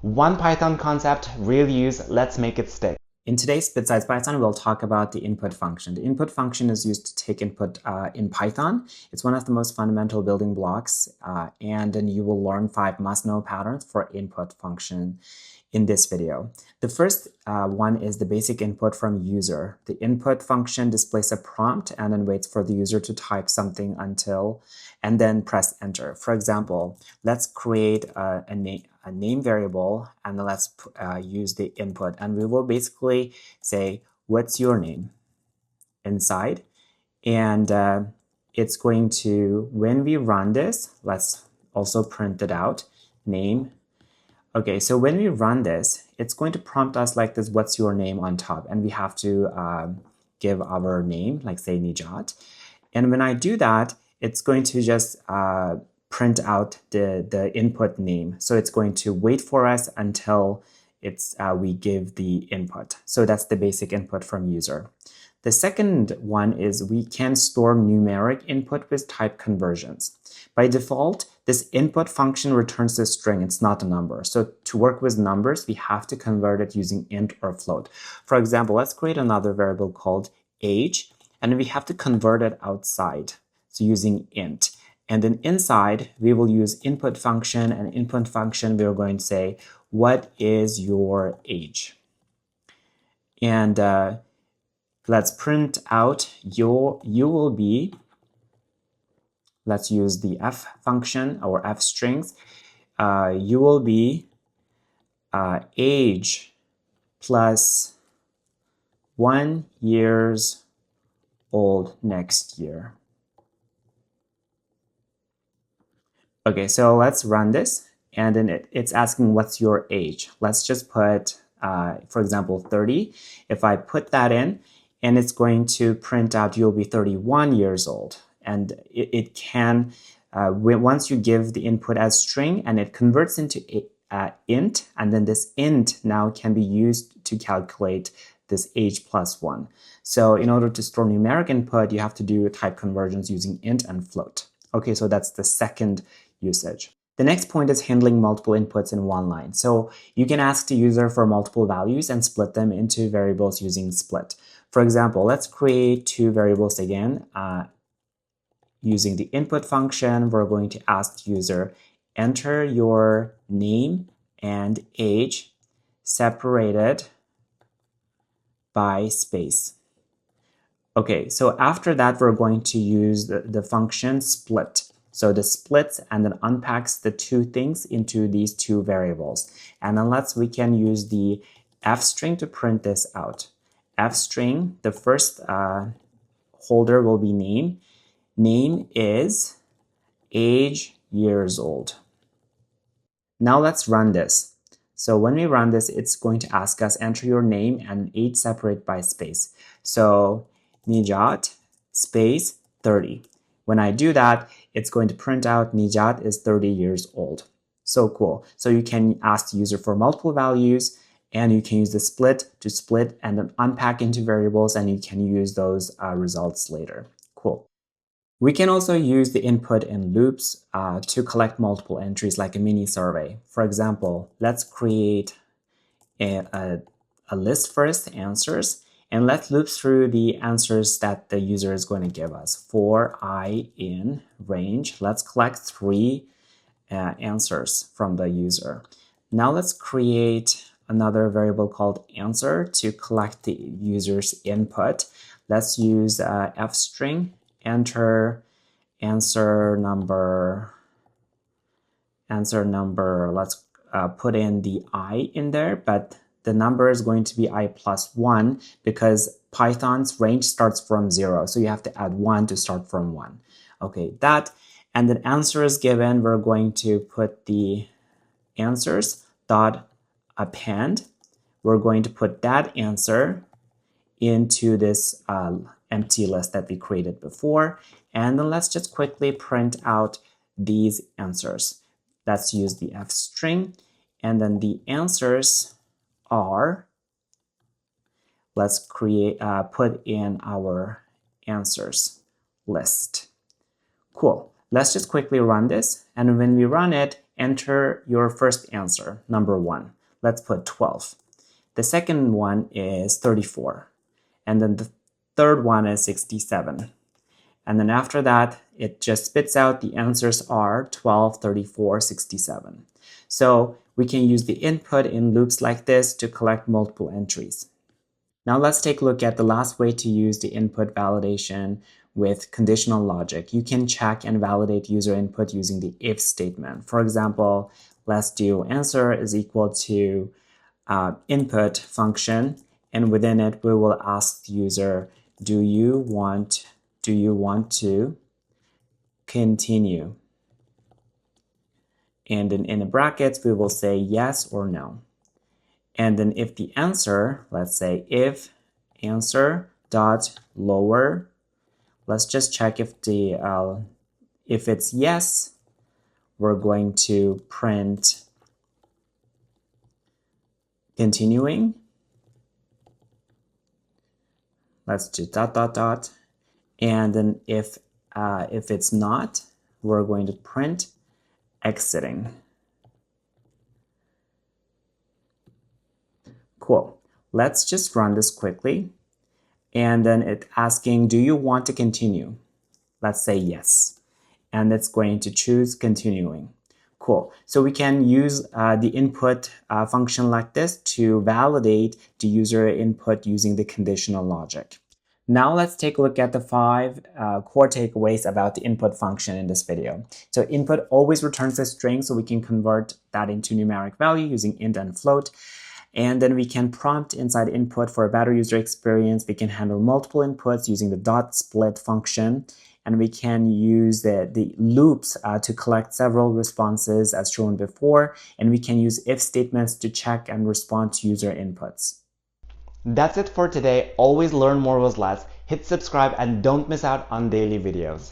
One Python concept, real use, let's make it stick. In today's BitSize Python, we'll talk about the input function. The input function is used to take input in Python. It's one of the most fundamental building blocks, and then you will learn 5 must-know patterns for input function in this video. The first one is the basic input from user. The input function displays a prompt and then waits for the user to type something and then press enter. For example, let's create a name variable and then let's use the input, and we will basically say, what's your name inside, and it's going to, when we run this, let's also print it out, name. Okay, so when we run this, it's going to prompt us like this, what's your name on top, and we have to give our name, like say Nijat. And when I do that, it's going to just print out the input name. So it's going to wait for us until we give the input. So that's the basic input from user. The second one is we can store numeric input with type conversions. By default, this input function returns a string. It's not a number. So to work with numbers, we have to convert it using int or float. For example, let's create another variable called age, and we have to convert it outside. So using int. And then inside, we will use input function, and input function, we're going to say, what is your age? And let's print out you will be, let's use the f function or f strings. You will be age plus 1 year old next year. Okay, so let's run this, and then it's asking what's your age. Let's just put, for example, 30. If I put that in, and it's going to print out you'll be 31 years old. And it can, once you give the input as string, and it converts into int, and then this int now can be used to calculate this age plus 1. So in order to store numeric input, you have to do type conversions using int and float. Okay, so that's the second usage. The next point is handling multiple inputs in one line. So you can ask the user for multiple values and split them into variables using split. For example, let's create 2 variables again. Using the input function, we're going to ask the user, enter your name and age separated by space. Okay, so after that, we're going to use the function split. So the splits and then unpacks the 2 things into these 2 variables. And then we can use the f string to print this out. F string, the first holder will be name. Name is age years old. Now let's run this. So when we run this, it's going to ask us enter your name and age separate by space. So Nijat space 30. When I do that, it's going to print out Nijat is 30 years old. So cool. So you can ask the user for multiple values, and you can use the split to split and then unpack into variables, and you can use those results later. Cool. We can also use the input in loops to collect multiple entries like a mini survey. For example, let's create a list first, answers, and let's loop through the answers that the user is going to give us. For I in range, let's collect 3 answers from the user. Now let's create another variable called answer to collect the user's input. Let's use f string, enter answer number. Let's put in the I in there, but the number is going to be I plus 1 because Python's range starts from 0. So you have to add 1 to start from 1. Okay, that. And then answer is given. We're going to put the answers dot append. We're going to put that answer into this empty list that we created before. And then let's just quickly print out these answers. Let's use the f string. And then the answers are, let's put in our answers list. Cool. Let's just quickly run this. And when we run it, enter your first answer, number 1. Let's put 12. The second one is 34. And then the third one is 67. And then after that, it just spits out the answers are 12, 34, 67. So we can use the input in loops like this to collect multiple entries. Now let's take a look at the last way to use the input validation with conditional logic. You can check and validate user input using the if statement. For example, let's do answer is equal to input function, and within it we will ask the user, do you want to continue? And then in the brackets we will say yes or no. And then if the answer, let's say if answer dot lower, let's just check if it's yes, we're going to print continuing. Let's do ... And then if it's not, we're going to print exiting. Cool. Let's just run this quickly. And then it's asking, do you want to continue? Let's say yes. And it's going to choose continuing. Cool. So we can use the input function like this to validate the user input using the conditional logic. Now let's take a look at the 5 core takeaways about the input function in this video. So input always returns a string, so we can convert that into numeric value using int and float. And then we can prompt inside input for a better user experience. We can handle multiple inputs using the dot split function. And we can use the loops to collect several responses as shown before. And we can use if statements to check and respond to user inputs. That's it for today. Always learn more with less. Hit subscribe and don't miss out on daily videos.